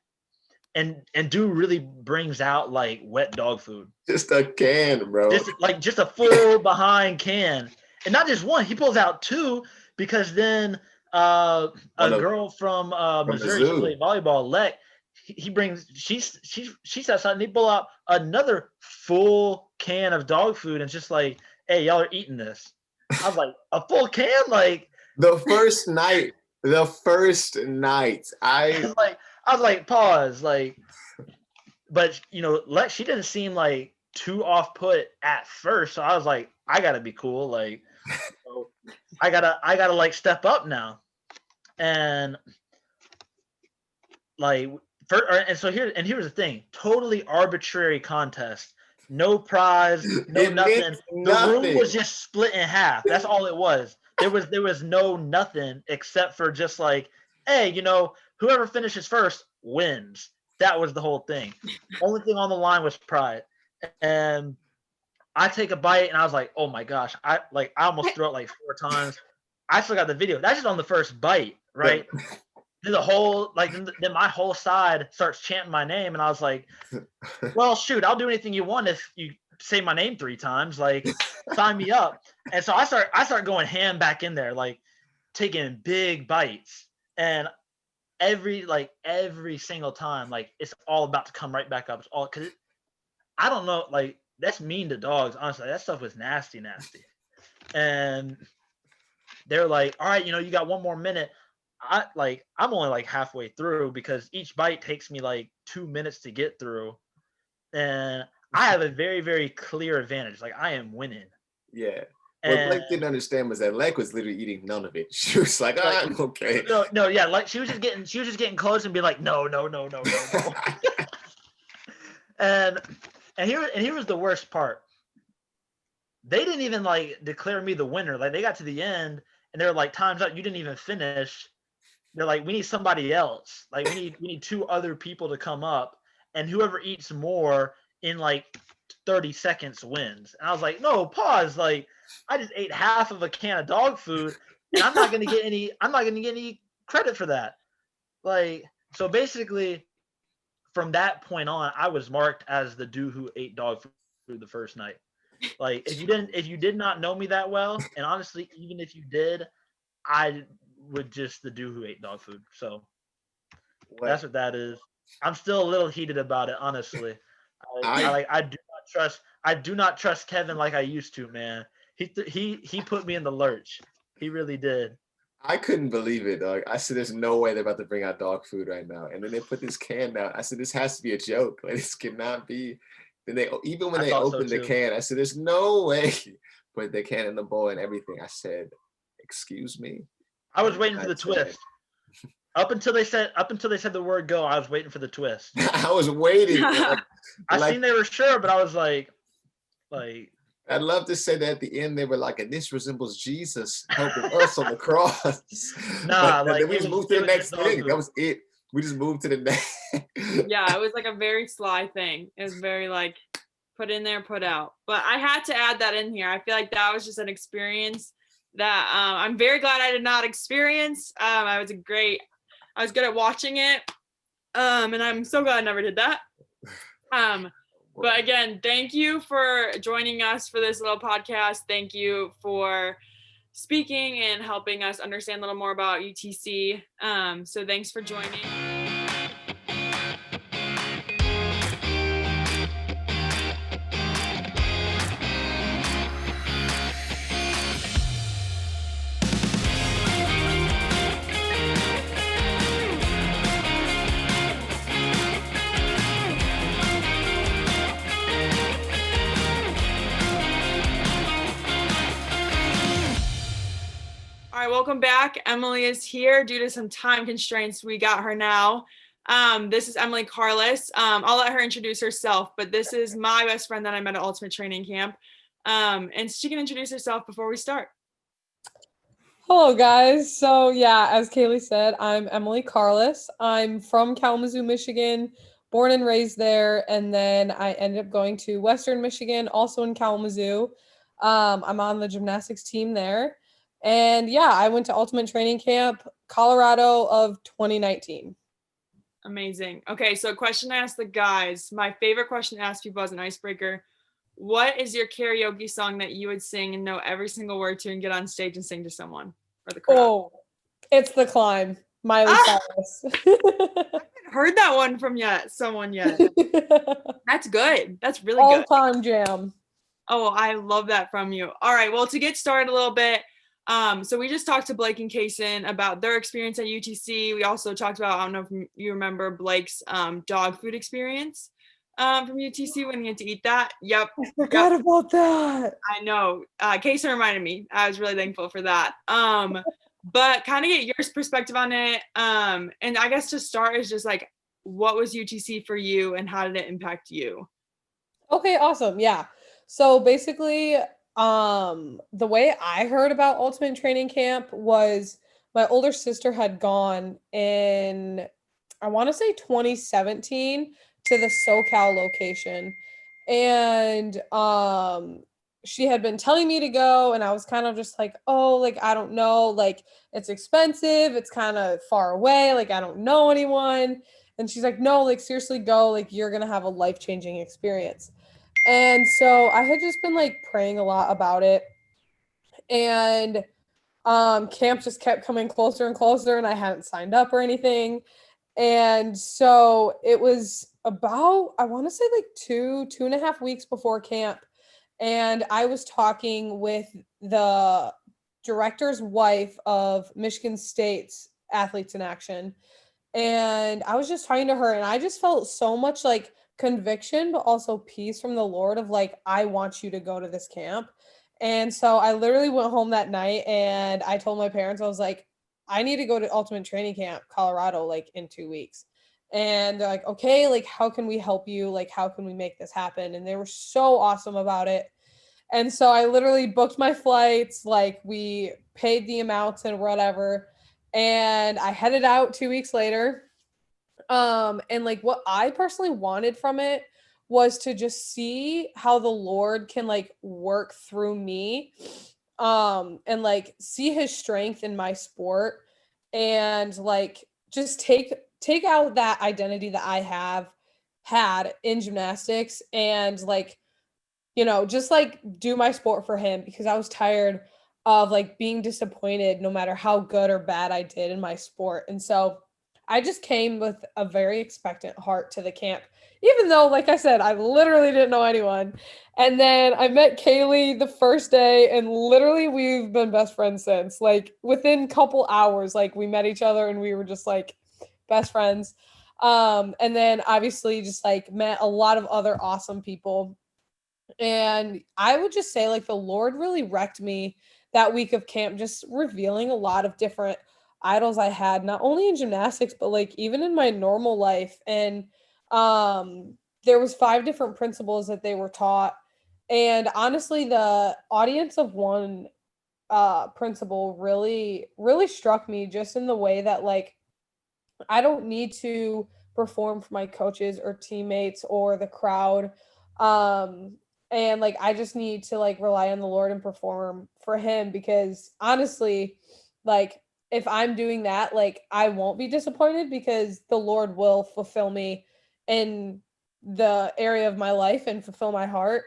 And dude really brings out like wet dog food. Just a can, bro. Just a full behind can. And not just one, he pulls out two because then a girl from Missouri, she played volleyball, Leck, he brings, she says something, he pull out another full can of dog food and just like, hey, y'all are eating this. I was like, a full can? Like the first night, I was like, pause, like, but Lex, she didn't seem like too off put at first. So I was like, I gotta be cool. Like, I gotta like step up now. And like here's the thing, totally arbitrary contest. No prize, no nothing. The room was just split in half. That's all it was. There was no nothing except for just like, hey, whoever finishes first wins. That was the whole thing. Only thing on the line was pride. And I take a bite and I was like, oh my gosh, I almost threw it like 4 times. I still got the video. That's just on the first bite, right? Then then my whole side starts chanting my name, and I was like, well, shoot, I'll do anything you want if you say my name 3 times. Like, sign me up. And so I start going ham back in there, like taking big bites. And every single time, like, it's all about to come right back up. It's all because I don't know, like, that's mean to dogs. Honestly, that stuff was nasty. And they're like, all right, you got 1 more minute. I'm only like halfway through because each bite takes me like 2 minutes to get through. And I have a very, very clear advantage. Like, I am winning. Yeah. What Blake didn't understand was that Lek was literally eating none of it. She was like, I'm okay. No, yeah, like she was just getting close and be like, no. and here was the worst part. They didn't even like declare me the winner. Like, they got to the end and they're like, time's up, you didn't even finish. They're like, we need somebody else. Like, we need 2 other people to come up, and whoever eats more in like 30 seconds wins. And I was like, no, pause. Like, I just ate half of a can of dog food, and I'm not gonna get any credit for that. Like, so basically, from that point on, I was marked as the dude who ate dog food the first night. Like, if you did not know me that well, and honestly, even if you did, I would just the dude who ate dog food. So that's what that is. I'm still a little heated about it, honestly. I do not trust Kevin like I used to, man. He put me in the lurch. He really did. I couldn't believe it, dog. I said, there's no way they're about to bring out dog food right now. And then they put this can out. I said, this has to be a joke. Like, this cannot be. Then they opened the can, I said, there's no way. Put the can in the bowl and everything. I said, excuse me. I was waiting for the twist. Up until they said the word go, I was waiting for the twist. I was waiting. I seen they were sure, but I was like. I'd love to say that at the end they were like, and this resembles Jesus helping us on the cross. Nah, then we just moved to the next thing. That was it. We just moved to the next. Yeah, it was like a very sly thing. It was very like, put in there, put out. But I had to add that in here. I feel like that was just an experience that I'm very glad I did not experience. I was good at watching it. And I'm so glad I never did that. But again, thank you for joining us for this little podcast. Thank you for speaking and helping us understand a little more about UTC. So thanks for joining. All right, welcome back. Emily is here due to some time constraints. We got her now. This is Emily Carless. I'll let her introduce herself, but this is my best friend that I met at Ultimate Training Camp. And she can introduce herself before we start. Hello, guys. So yeah, as Kailee said, I'm Emily Carless. I'm from Kalamazoo, Michigan, born and raised there. And then I ended up going to Western Michigan, also in Kalamazoo. I'm on the gymnastics team there. And yeah, I went to Ultimate Training Camp, Colorado of 2019. Amazing. Okay, so a question I asked the guys. My favorite question to ask people as an icebreaker. What is your karaoke song that you would sing and know every single word to and get on stage and sing to someone or the crowd? Oh, it's The Climb, Miley Cyrus. I haven't heard that one from someone yet. That's good. That's really good. All-time jam. Oh, I love that from you. All right, well, to get started a little bit, so we just talked to Blake and Cason about their experience at UTC. We also talked about, I don't know if you remember Blake's dog food experience. from UTC when you get to eat that. Yep. I forgot about that. I know. Cason reminded me. I was really thankful for that. But kind of get your perspective on it. And I guess to start is just like, what was UTC for you and how did it impact you? Okay, awesome. Yeah. So basically, the way I heard about Ultimate Training Camp was my older sister had gone in, I want to say 2017 to the SoCal location. And she had been telling me to go, and I was kind of just like, oh, like I don't know, like it's expensive, it's kind of far away, like I don't know anyone. And she's like, no, like seriously go, like you're gonna have a life-changing experience. And so I had just been like praying a lot about it. And camp just kept coming closer and closer, and I hadn't signed up or anything. And so it was about, I want to say like 2.5 weeks before camp. And I was talking with the director's wife of Michigan State's Athletes in Action. And I was just talking to her, and I just felt so much like conviction, but also peace from the Lord of like, I want you to go to this camp. And so I literally went home that night and I told my parents, I was like, I need to go to Ultimate Training Camp, Colorado, like in 2 weeks. And they're like, okay, like, how can we help you? Like, how can we make this happen? And they were so awesome about it. And so I literally booked my flights, like we paid the amounts and whatever. And I headed out 2 weeks later. And like what I personally wanted from it was to just see how the Lord can like work through me, and like see his strength in my sport, and like just take out that identity that I have had in gymnastics, and like, you know, just like do my sport for him, because I was tired of like being disappointed no matter how good or bad I did in my sport. And so I just came with a very expectant heart to the camp, even though, like I said, I literally didn't know anyone. And then I met Kailee the first day, and literally we've been best friends since. Like within a couple hours, like we met each other and we were just like best friends. And then obviously just like met a lot of other awesome people. And I would just say like the Lord really wrecked me that week of camp, just revealing a lot of different idols I had, not only in gymnastics, but like even in my normal life. And there was 5 different principles that they were taught. And honestly, the audience of one principle really, really struck me, just in the way that like I don't need to perform for my coaches or teammates or the crowd. And like I just need to like rely on the Lord and perform for him, because honestly, like if I'm doing that, like I won't be disappointed, because the Lord will fulfill me in the area of my life and fulfill my heart.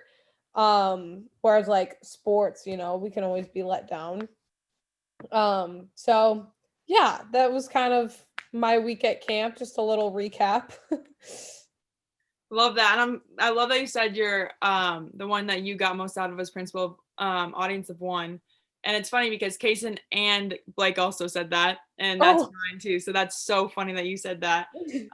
Whereas like sports, you know, we can always be let down. So yeah, that was kind of my week at camp, just a little recap. Love that. And I love that you said you're the one that you got most out of as principal, audience of one. And it's funny because Cason and Blake also said that, and that's mine too. So that's so funny that you said that.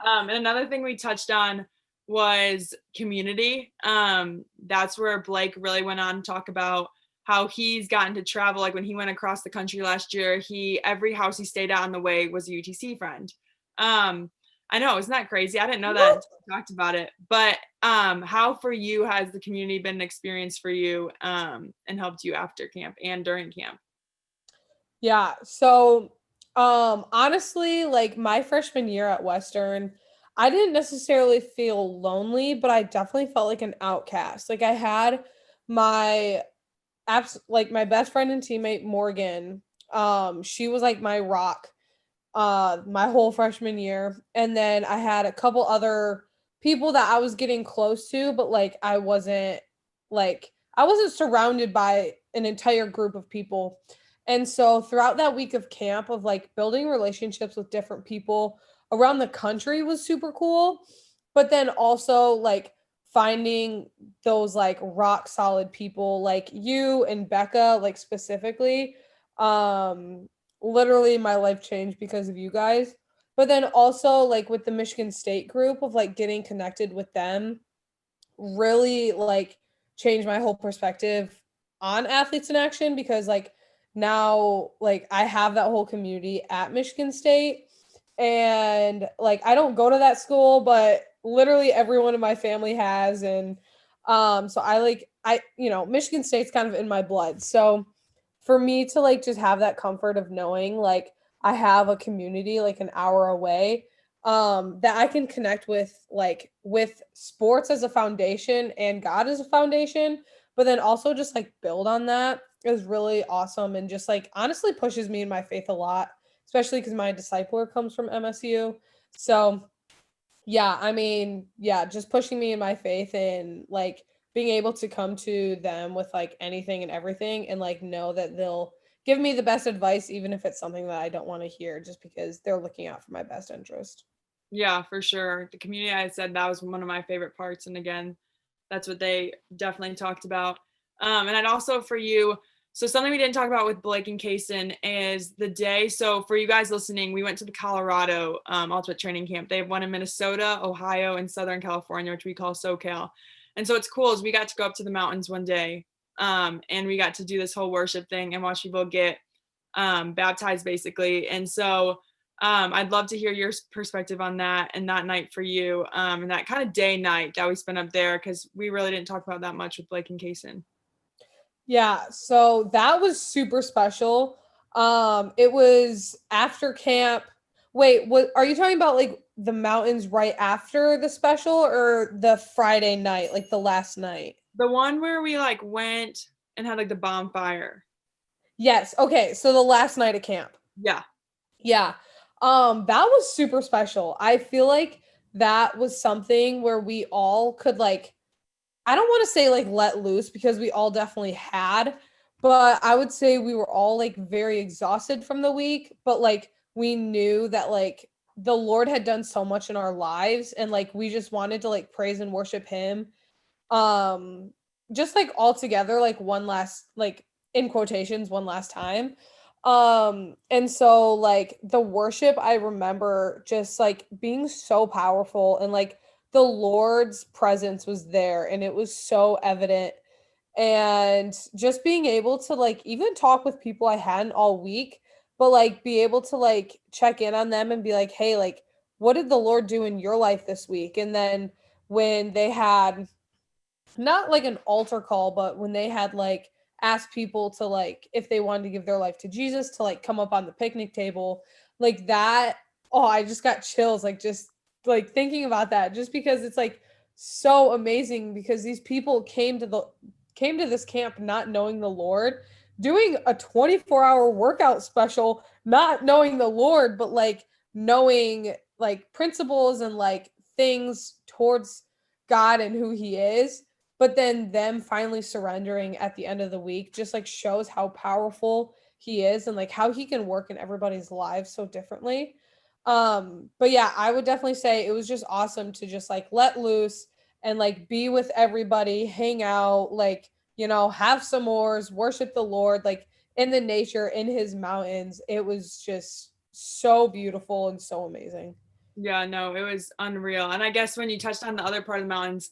And another thing we touched on was community. That's where Blake really went on to talk about how he's gotten to travel. Like when he went across the country last year, every house he stayed at on the way was a UTC friend. I know, isn't that crazy? I didn't know that until we talked about it. But how for you has the community been an experience for you, and helped you after camp and during camp? Yeah. So honestly, like my freshman year at Western, I didn't necessarily feel lonely, but I definitely felt like an outcast. Like I had my like my best friend and teammate Morgan. She was like my rock my whole freshman year. And then I had a couple other people that I was getting close to, but like I wasn't surrounded by an entire group of people. And so throughout that week of camp, of like building relationships with different people around the country was super cool. But then also like finding those like rock solid people like you and Becca, like specifically, literally my life changed because of you guys. But then also like with the Michigan State group, of like getting connected with them really like changed my whole perspective on athletes in action, because like now like I have that whole community at Michigan State, and like I don't go to that school, but literally everyone in my family has. And so Michigan State's kind of in my blood. So for me to like just have that comfort of knowing like I have a community like an hour away, that I can connect with, like with sports as a foundation and God as a foundation, but then also just like build on that, is really awesome, and just like honestly pushes me in my faith a lot, especially because my discipler comes from MSU. So yeah, I mean, yeah, just pushing me in my faith and like being able to come to them with like anything and everything, and like know that they'll give me the best advice, even if it's something that I don't want to hear, just because they're looking out for my best interest. Yeah, for sure. The community, I said that was one of my favorite parts. And again, that's what they definitely talked about. And I'd also for you, so something we didn't talk about with Blake and Cason is the day. So for you guys listening, we went to the Colorado Ultimate Training Camp. They have one in Minnesota, Ohio, and Southern California, which we call SoCal. And so it's cool is we got to go up to the mountains one day, and we got to do this whole worship thing and watch people get baptized basically. And so I'd love to hear your perspective on that and that night for you, and that kind of day night that we spent up there, because we really didn't talk about that much with Blake and Cason. Yeah, so that was super special. It was after camp. Wait, what are you talking about, like the mountains right after the special, or the Friday night, like the last night? The one where we like went and had like the bonfire. Yes. Okay, so the last night of camp. Yeah. Yeah. That was super special. I feel like that was something where we all could like, I don't want to say like let loose, because we all definitely had, but I would say we were all like very exhausted from the week, but like we knew that like the Lord had done so much in our lives, and like we just wanted to like praise and worship him. Just like all together, like one last, like in quotations, one last time. And so like the worship, I remember just like being so powerful, and like the Lord's presence was there, and it was so evident. And just being able to like even talk with people I hadn't all week, but like be able to like check in on them and be like, hey, like what did the Lord do in your life this week? And then when they had not like an altar call, but when they had like asked people to like, if they wanted to give their life to Jesus, to like come up on the picnic table, like that. Oh, I just got chills, like just like thinking about that, just because it's like so amazing, because these people came to this camp not knowing the Lord, doing a 24-hour workout special, not knowing the Lord, but like knowing like principles and like things towards God and who he is. But then them finally surrendering at the end of the week just like shows how powerful he is, and like how he can work in everybody's lives so differently. But yeah, I would definitely say it was just awesome to just like let loose and like be with everybody, hang out, like, you know, have s'mores, worship the Lord, like in the nature, in his mountains. It was just so beautiful and so amazing. Yeah, no, it was unreal. And I guess when you touched on the other part of the mountains,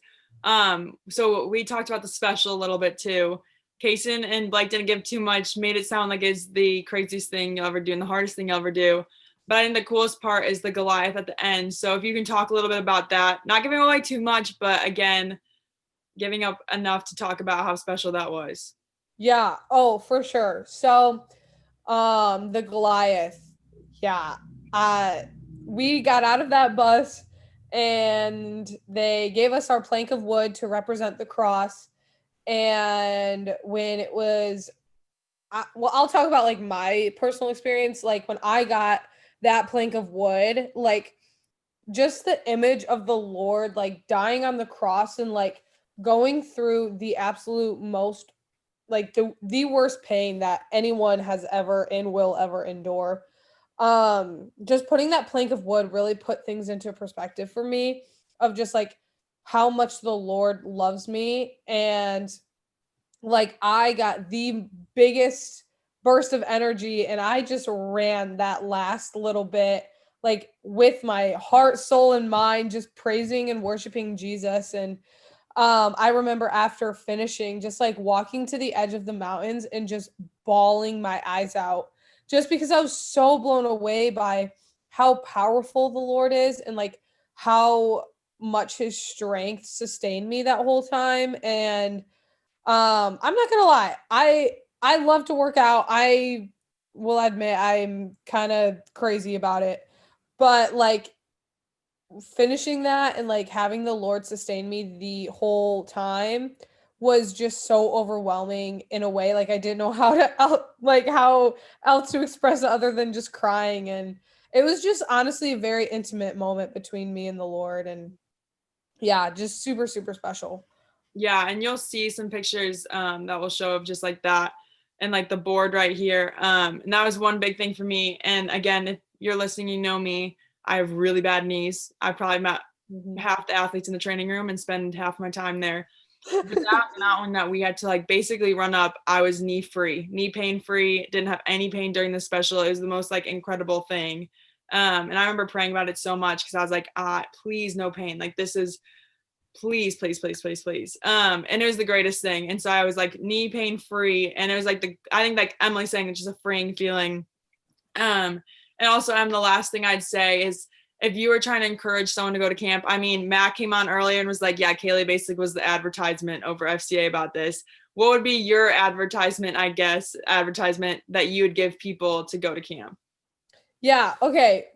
so we talked about the special a little bit too. Cason and Blake didn't give too much, made it sound like it's the craziest thing you'll ever do and the hardest thing you'll ever do. But I think the coolest part is the Goliath at the end. So if you can talk a little bit about that, not giving away too much, but again, giving up enough to talk about how special that was. Yeah. Oh, for sure. So, the Goliath. Yeah. We got out of that bus, and they gave us our plank of wood to represent the cross. And when it was, well, I'll talk about like my personal experience. Like when I got that plank of wood, like just the image of the Lord, like dying on the cross and like going through the absolute most, like the worst pain that anyone has ever and will ever endure. Just putting that plank of wood really put things into perspective for me, of just like how much the Lord loves me. And like I got the biggest burst of energy, and I just ran that last little bit like with my heart, soul, and mind, just praising and worshiping Jesus. And I remember after finishing, just like walking to the edge of the mountains and just bawling my eyes out, just because I was so blown away by how powerful the Lord is and like how much his strength sustained me that whole time. And I'm not gonna lie, I love to work out. I will admit I'm kind of crazy about it, but like finishing that and like having the Lord sustain me the whole time was just so overwhelming in a way. Like I didn't know how to how else to express it other than just crying. And it was just honestly a very intimate moment between me and the Lord. And yeah, just super, super special. Yeah, and you'll see some pictures that will show of just like that and like the board right here. And that was one big thing for me. And again, if you're listening, you know me, I have really bad knees. I probably met half the athletes in the training room and spend half my time there. But that one that we had to like basically run up, I was knee pain free, didn't have any pain during the special. It was the most like incredible thing. And I remember praying about it so much because I was like, please no pain. Like this is please. And it was the greatest thing. And so I was like knee pain free. And it was like I think like Emily saying, it's just a freeing feeling. And also, the last thing I'd say is if you were trying to encourage someone to go to camp, I mean, Matt came on earlier and was like, yeah, Kailee basically was the advertisement over FCA about this. What would be your advertisement that you would give people to go to camp? Yeah. Okay.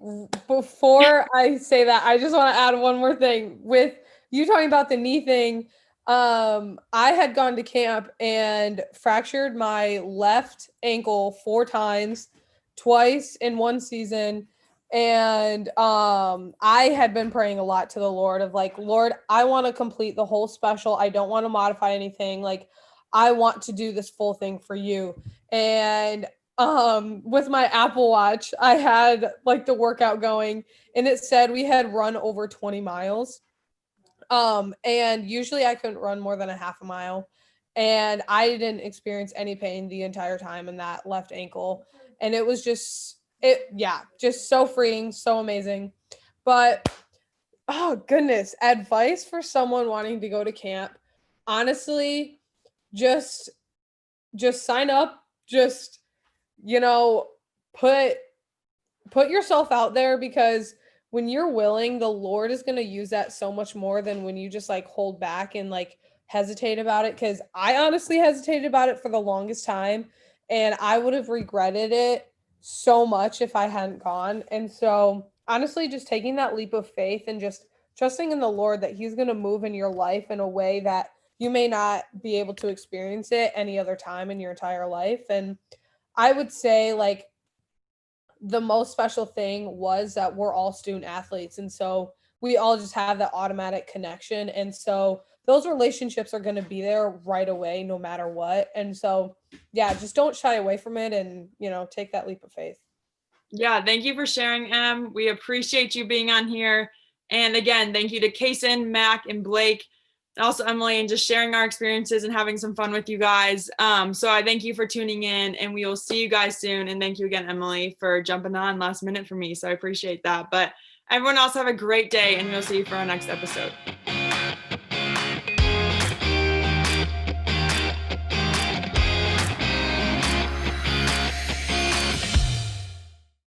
Before I say that, I just want to add one more thing with you talking about the knee thing. I had gone to camp and fractured my left ankle 4 times, twice in one season. And I had been praying a lot to the Lord of like, Lord, I want to complete the whole special. I don't want to modify anything. Like, I want to do this full thing for you. And with my Apple Watch, I had like the workout going and it said we had run over 20 miles. And usually I couldn't run more than a half a mile. And I didn't experience any pain the entire time in that left ankle. And it was just so freeing, so amazing. But oh goodness, advice for someone wanting to go to camp. Honestly, just sign up, just put yourself out there, because when you're willing, the Lord is going to use that so much more than when you just like hold back and like hesitate about it. Cause I honestly hesitated about it for the longest time and I would have regretted it so much if I hadn't gone. And so honestly, just taking that leap of faith and just trusting in the Lord that he's going to move in your life in a way that you may not be able to experience it any other time in your entire life. And I would say like the most special thing was that we're all student athletes. And so we all just have that automatic connection. And so those relationships are going to be there right away, no matter what. And so, yeah, just don't shy away from it and, take that leap of faith. Yeah. Thank you for sharing, Em. We appreciate you being on here. And again, thank you to Cason, Mac, and Blake, and also Emily, and just sharing our experiences and having some fun with you guys. So I thank you for tuning in and we will see you guys soon. And thank you again, Emily, for jumping on last minute for me. So I appreciate that. But everyone else have a great day and we'll see you for our next episode.